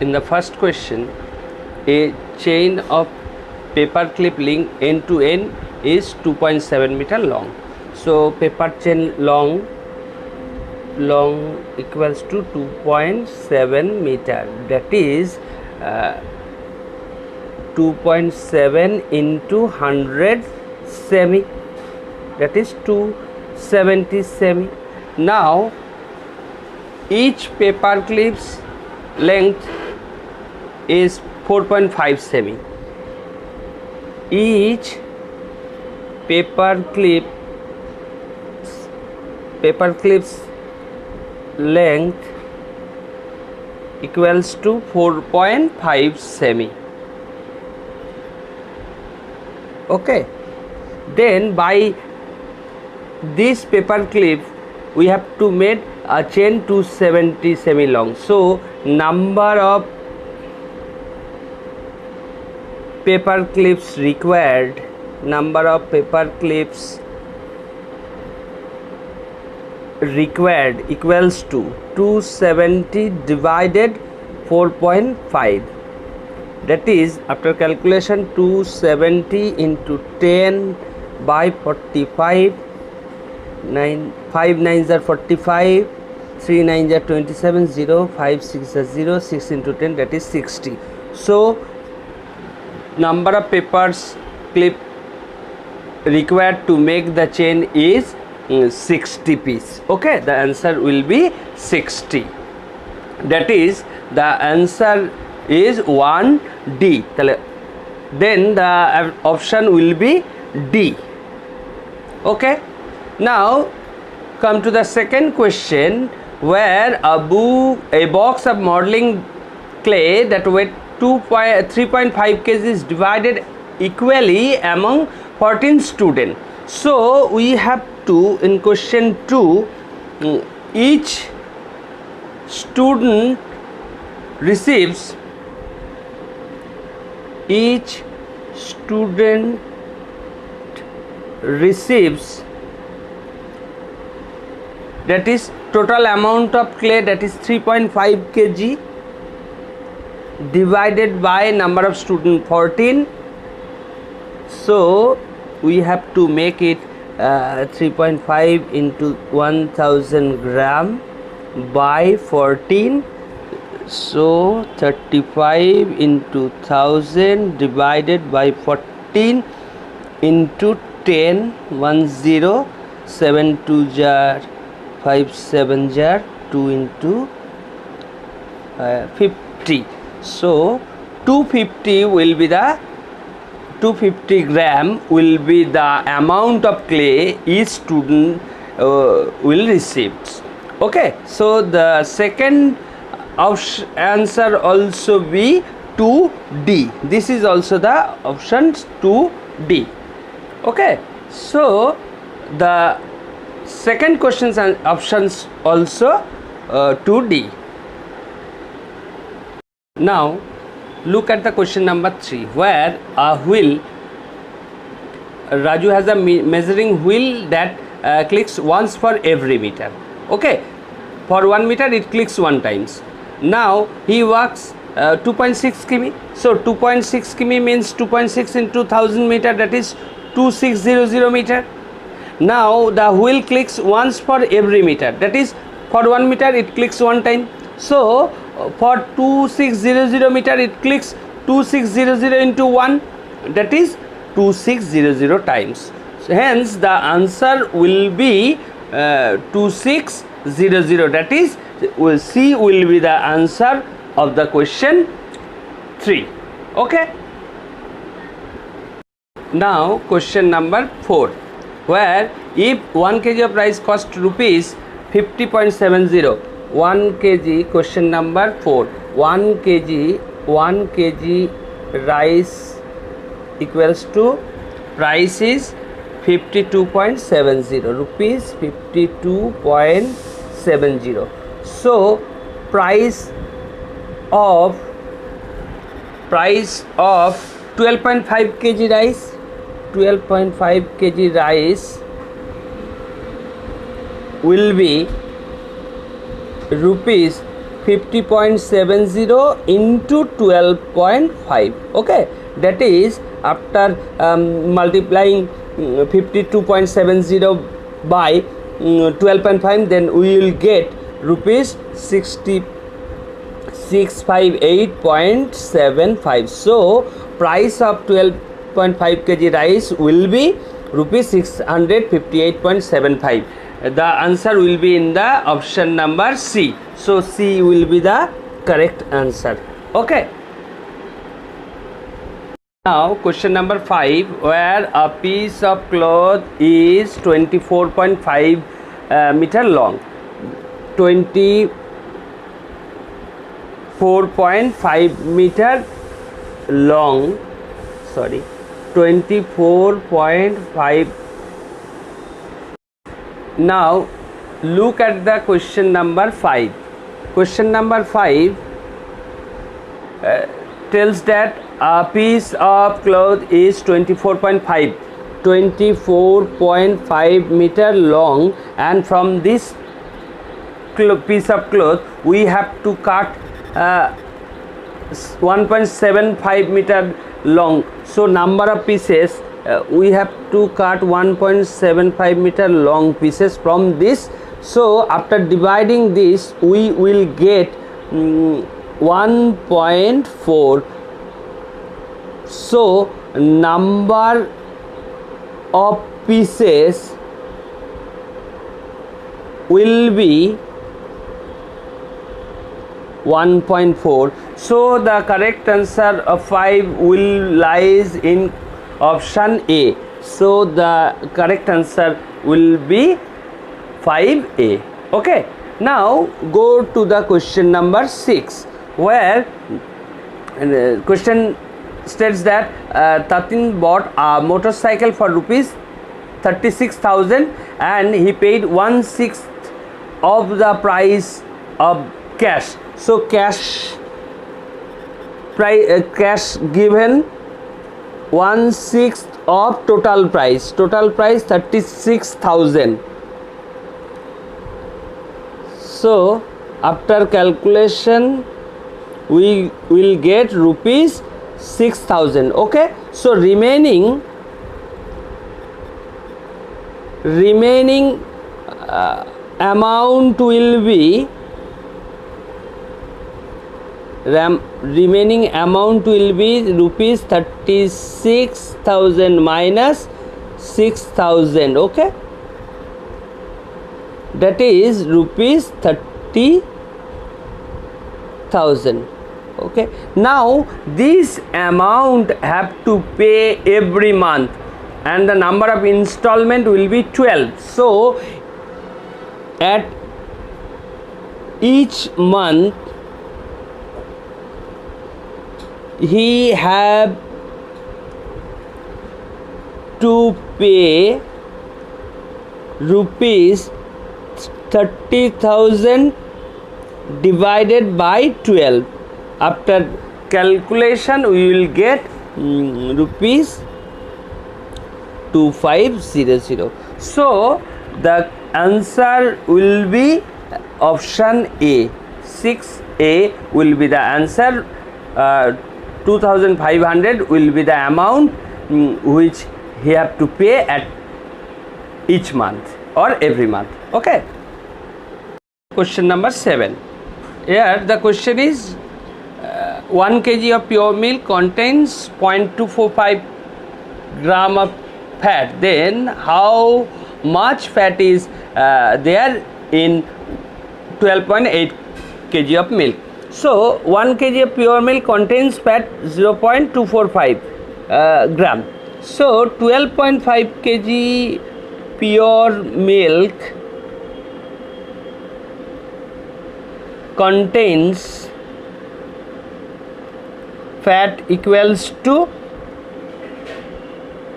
in the first question, a chain of paper clip link end to end is 2.7 meter long. So paper chain long equals to 2.7 meter, that is 2.7 into 100 semi, that is 270 semi. Now each paper clip's length is 4.5 semi. Each paper clip's length equals to 4.5 semi. Okay, then by this paper clip we have to make a chain 270 semi long. So number of paper clips required, equals to 270 divided 4.5, that is, after calculation, 270 into 10 by 45, 5 9s are 45, 3 9s are 27, 0 5 6 are 0, 6 into 10, that is 60. So number of papers clip required to make the chain is 60 piece. Okay, the answer will be 60, that is the answer is 1D. Then the option will be D. Okay, now come to the second question, where a box of modeling clay that weight 3.5 kg is divided equally among 14 students. So we have to, in question 2, each student receives that is total amount of clay, that is 3.5 kg, divided by number of student 14. So we have to make it 3.5 into 1000 gram by 14. So 35 into 1000 divided by 14 into 10, 10, 7 2 jar, 5 7 jar, 2 into 50. So 250 will be the 250 gram will be the amount of clay each student will receive. Okay, so the second answer also be 2D. This is also the options 2D. Okay, so the second questions and options also 2D. Now look at the question number 3, where a wheel, Raju has a measuring wheel that clicks once for every meter. Okay, for 1 meter it clicks 1 times. Now he walks 2.6 km. So 2.6 km means 2.6 into 1000 meter, that is 2600 meter. Now the wheel clicks once for every meter, that is for 1 meter it clicks 1 time. So for 2600 meter it clicks 2600 into 1, that is 2600 times. So hence the answer will be 2600, that is C will be the answer of the question 3. Okay, now question number 4, where if 1 kg of rice cost rupees 50.70, 1 kg, question number 4, 1 kg rice equals to, price is 52.70 rupees, 52.70. So price of 12.5 kg rice, 12.5 kg rice will be rupees 50.70 into 12.5. Okay, that is after multiplying 52.70 by 12.5, then we will get rupees 658.75. So price of 12.5 kg rice will be rupees 658.75. The answer will be in the option number C. So C will be the correct answer. Okay. Now question number 5, where a piece of cloth is 24.5 meter long, 24.5 meter long, 24.5. Now look at the question number 5. Question number 5 tells that a piece of cloth is 24.5 meter long, and from this piece of cloth we have to cut 1.75 meter long. So number of pieces we have to cut 1.75 meter long pieces from this. So after dividing this we will get 1.4. So number of pieces will be 1.4. So the correct answer of 5 will lies in option A. So the correct answer will be 5A. Okay. Now go to the question number 6, where question states that Tatin bought a motorcycle for rupees 36,000 and he paid 1/6 of the price of cash. So cash given 1/6 of total price 36,000. So after calculation we will get rupees 6,000. Okay, so remaining amount will be rupees 36,000 minus 6,000. Okay, that is rupees 30,000. Okay, now this amount have to pay every month and the number of installment will be 12. So at each month he have to pay rupees 30,000 divided by 12. After calculation we will get rupees 2500. So the answer will be option A. 6A will be the answer. 2,500 will be the amount which he have to pay at each month or every month. Okay. Question number 7. Here the question is 1 kg of pure milk contains 0.245 gram of fat. Then how much fat is there in 12.8 kg of milk? So 1 kg of pure milk contains fat 0.245 gram. So 12.5 kg pure milk contains fat equals to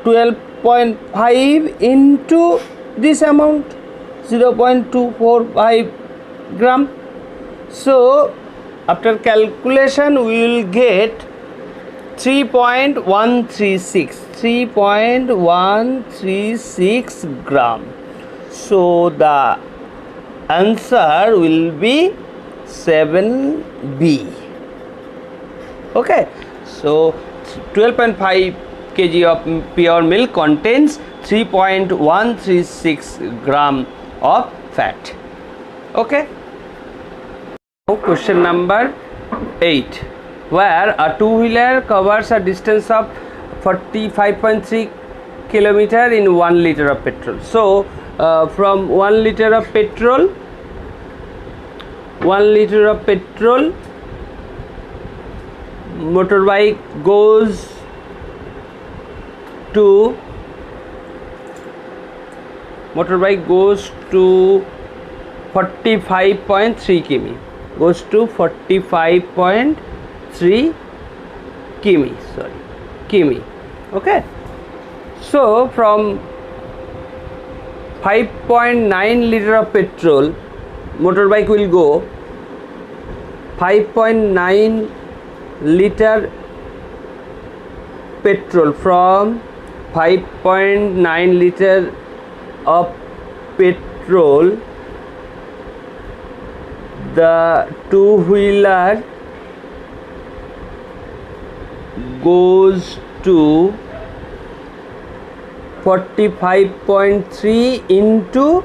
12.5 into this amount 0.245 gram. So after calculation we will get 3.136 gram. So the answer will be 7B. Okay, so 12.5 kg of pure milk contains 3.136 gram of fat. Okay. Now question number 8, where a two-wheeler covers a distance of 45.3 kilometer in 1 liter of petrol. So from 1 liter of petrol, motorbike goes to 45.3 km. Goes to 45.3 km. Okay. So from 5.9 liter of petrol, motorbike will go 5.9 liter petrol. From 5.9 liter of petrol, the two-wheeler goes to 45.3 into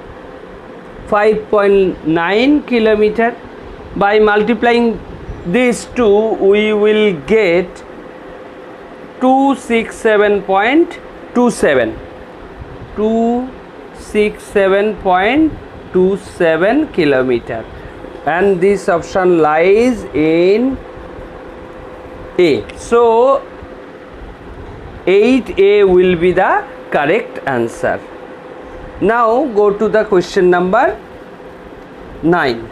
5.9 kilometer. By multiplying these two, we will get 267.27 kilometer, and this option lies in A. So 8A will be the correct answer. Now go to the question number 9.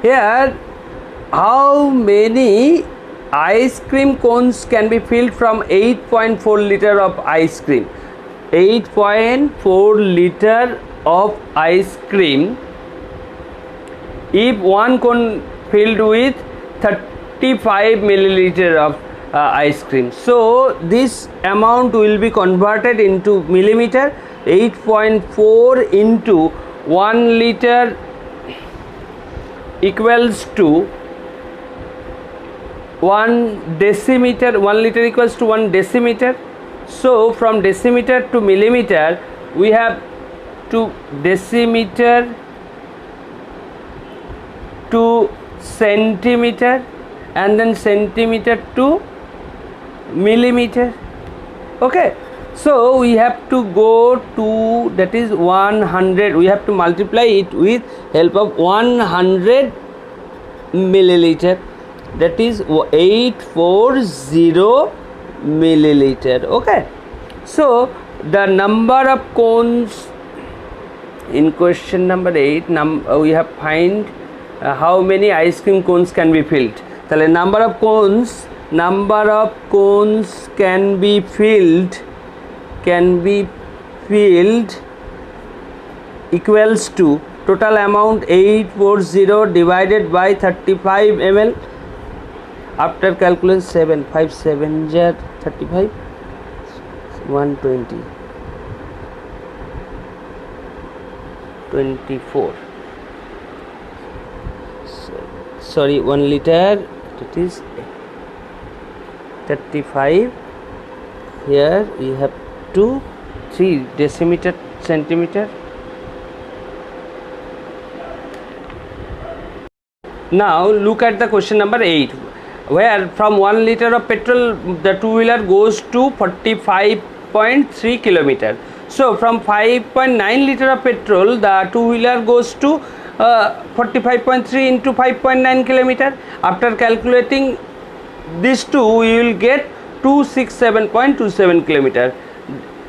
Here, how many ice cream cones can be filled from 8.4 liter of ice cream? 8.4 liter of ice cream. If one cone filled with 35 milliliter of ice cream, so this amount will be converted into millimeter. 8.4 into 1 liter equals to 1 decimeter. 1 liter equals to 1 decimeter. So from decimeter to millimeter, we have to decimeter to centimeter, and then centimeter to millimeter. Okay, so we have to go to, that is 100, we have to multiply it with help of 100 milliliter, that is 840 milliliter. Okay, so the number of cones in question number 8, we have find how many ice cream cones can be filled. So number of cones can be filled equals to total amount 840 divided by 35 ml. After calculation 7, 5 7 35, 120, 24. Sorry, 1 liter, that is 35. Here we have 2, 3 decimeter, centimeter. Now look at the question number 8, where from 1 liter of petrol the two-wheeler goes to 45.3 kilometer. So from 5.9 liter of petrol, the two-wheeler goes to 45.3 into 5.9 kilometer. After calculating these two, we will get 267.27 kilometer,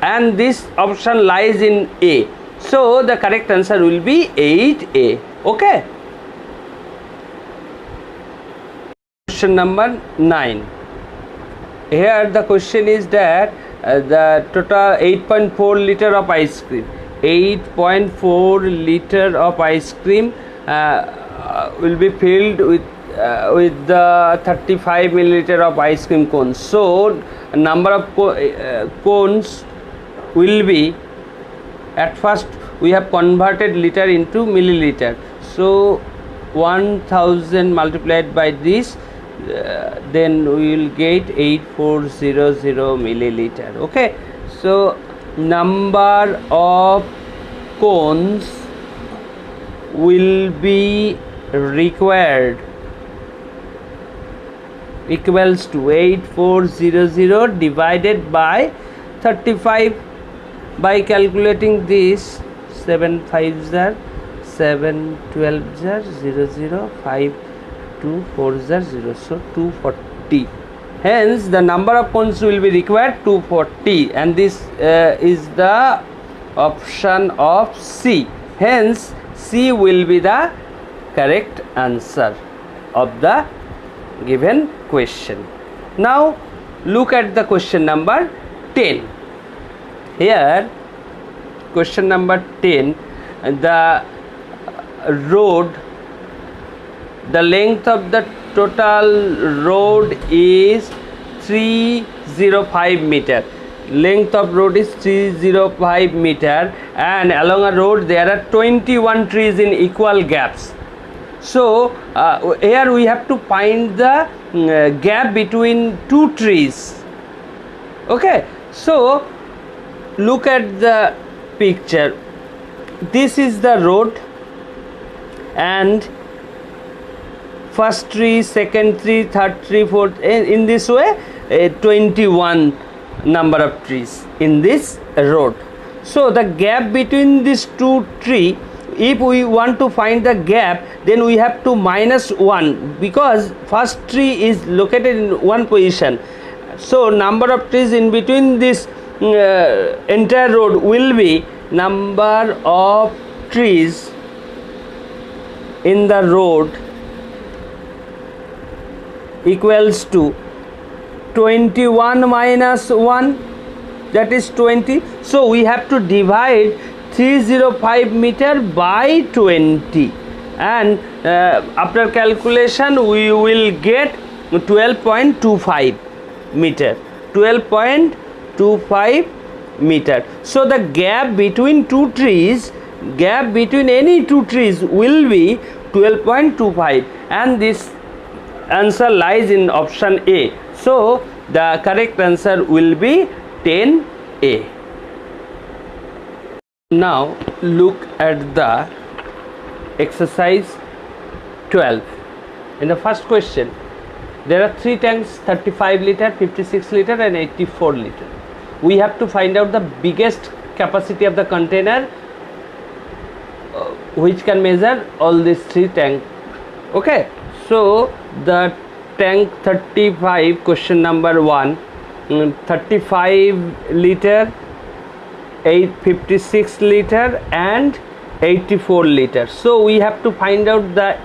and this option lies in A. So the correct answer will be 8A. Okay. Question number 9. Here the question is that the total 8.4 liter of ice cream. 8.4 liter of ice cream will be filled with the 35 milliliter of ice cream cones. So number of cones will be, at first we have converted liter into milliliter. So 1000 multiplied by this, then we will get 8400 milliliter. Okay, so number of cones will be required equals to 8400 divided by 35. By calculating this, 7 5s are 7 12s are 0 5 2 4s are 0, so 240. Hence the number of cones will be required 240, and this is the option of C. Hence C will be the correct answer of the given question. Now look at the question number 10. Here question number 10, the road, the length of the total road is 305 meter. Length of road is 305 meter, and along a road there are 21 trees in equal gaps. So here we have to find the gap between two trees. Okay, so look at the picture. This is the road, and first tree, second tree, third tree, fourth, in this way 21 number of trees in this road. So the gap between these two trees, if we want to find the gap, then we have to minus 1, because first tree is located in one position. So number of trees in between this entire road will be number of trees in the road equals to 21 minus 1, that is 20. So we have to divide 305 meter by 20, and after calculation we will get 12.25 meter. 12.25 meter. So the gap between two trees, gap between any two trees will be 12.25, and this answer lies in option A. So the correct answer will be 10A. Now look at the exercise 12. In the first question, there are 3 tanks, 35 liter, 56 liter and 84 liter. We have to find out the biggest capacity of the container which can measure all these 3 tanks. Okay, so the tank 35, question number 1, 35 liter, 56 liter and 84 liter. So we have to find out the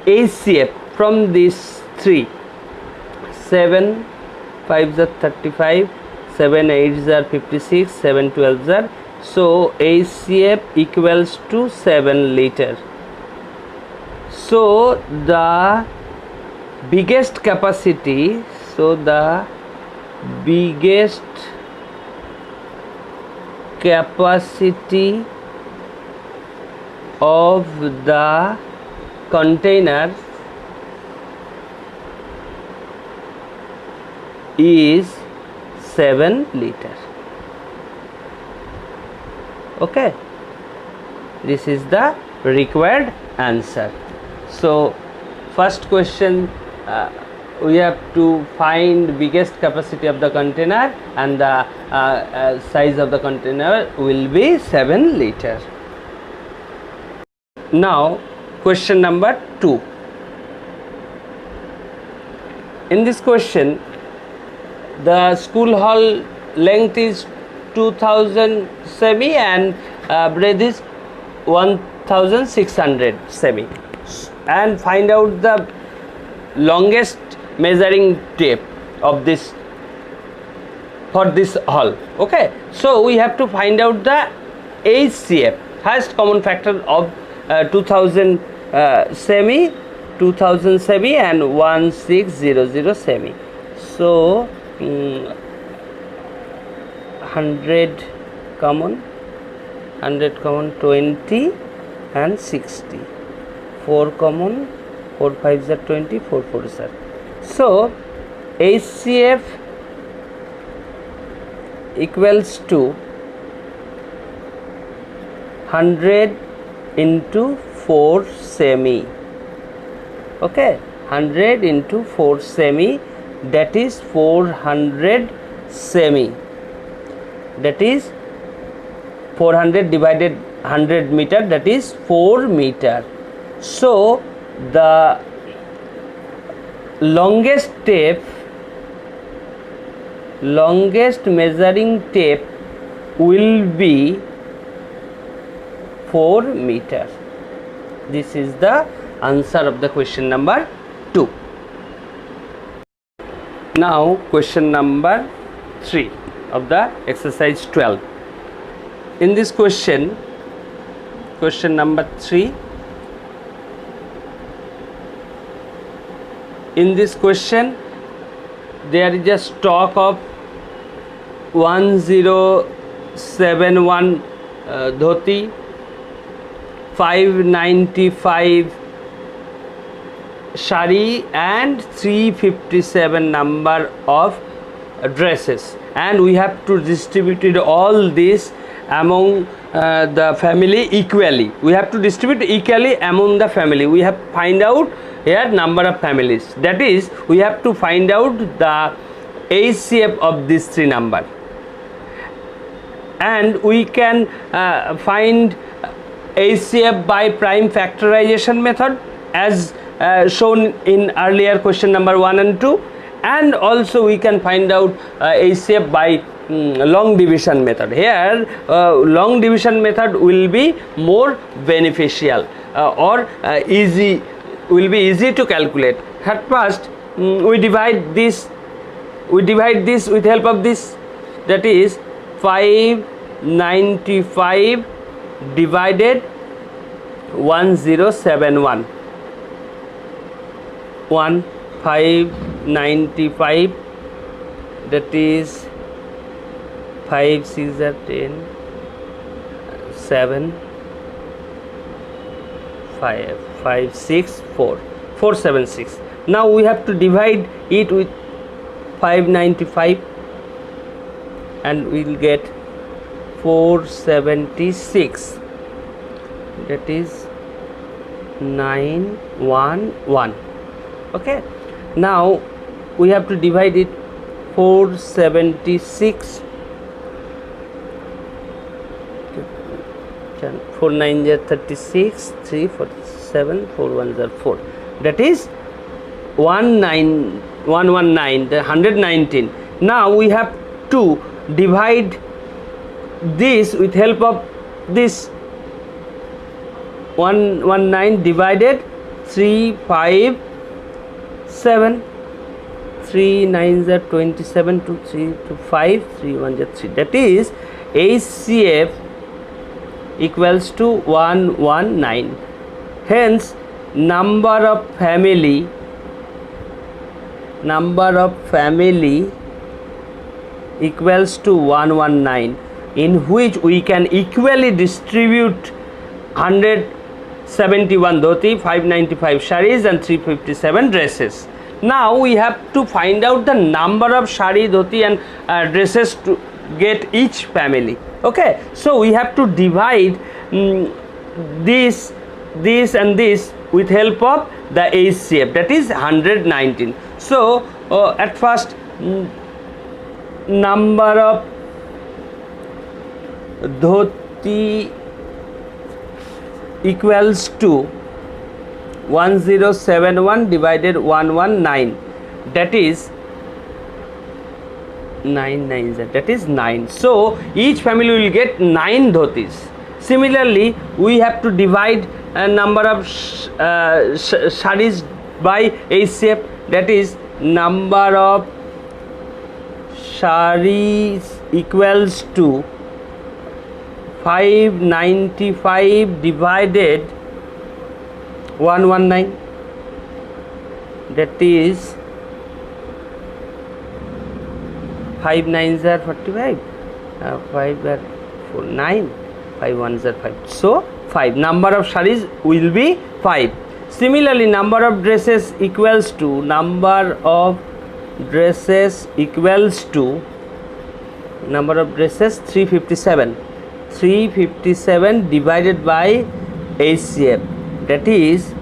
HCF from these 3. 7 5s are 35, 7 8s are 56, 7 12s are, so HCF equals to 7 liter. So the biggest capacity, so the biggest capacity of the container is 7 liter. Okay, this is the required answer. So first question, we have to find biggest capacity of the container, and the size of the container will be 7 liter. Now question number 2. In this question, the school hall length is 2000 semi and breadth is 1600 semi, and find out the longest measuring tape of this for this hall. Okay, so we have to find out the HCF, highest common factor of 2000 semi, 2000 semi and 1600 semi. So 100 common, 20 and 60. 4 common, 4 5s are 20, 4 4s are. So HCF equals to 100 into 4 semi. Okay, 100 into 4 semi, that is 400 semi. That is 400 divided 100 meter, that is 4 meter. So the longest measuring tape will be 4 meter. This is the answer of the question number 2. Now question number 3 of the exercise 12. In this question number 3, in this question there is a stock of 1071 dhoti, 595 shari and 357 number of dresses, and we have to distribute all this among the family equally. We have to distribute equally among the family. We have find out here number of families, that is we have to find out the HCF of these 3 number, and we can find HCF by prime factorization method as shown in earlier question number 1 and 2, and also we can find out HCF by long division method. Here long division method will be more beneficial or will be easy to calculate. At first we divide this with help of this, that is 595 divided 1071. 595, that is 5 6 are 10, 7 5 5 6 4 476. Now we have to divide it with 595 and we will get 476, that is 911. Okay, now we have to divide it 476, 4 9s are 36, 3 4 7, 4 1s are 4, that is 119, the 119. Now we have to divide this with help of this 119 divided 357, 3 9s are 27, 2 3 2 5, 3 1s are 3, that is HCF equals to 119. Hence number of family equals to 119, in which we can equally distribute 171 dhoti, 595 saris and 357 dresses. Now we have to find out the number of sari, dhoti and dresses to get each family. Okay, so we have to divide this and this with help of the HCF, that is 119. So at first number of dhoti equals to 1071 divided 119, that is 9 9s, that is 9. So each family will get 9 dhotis. Similarly we have to divide a number of saris by HCF, that is number of saris equals to 595 divided 119, that is 5 9s are 45, 5 are 4 9, 5 1s are 5, so 5 number of saris will be 5. Similarly, number of dresses equals to 357. 357 divided by HCF, that is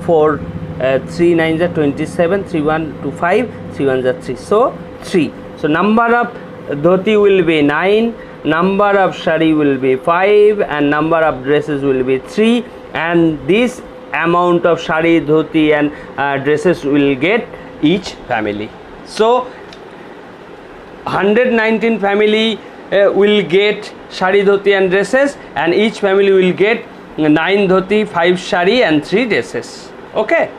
4 3 9s are 27, 3 1 2 5, 3 1s are 3, so 3. So number of dhoti will be 9, number of shari will be 5, and number of dresses will be 3, and this amount of shari, dhoti and dresses will get each family. So 119 family will get shari, dhoti and dresses, and each family will get 9 dhoti, 5 shari and 3 dresses. Okay.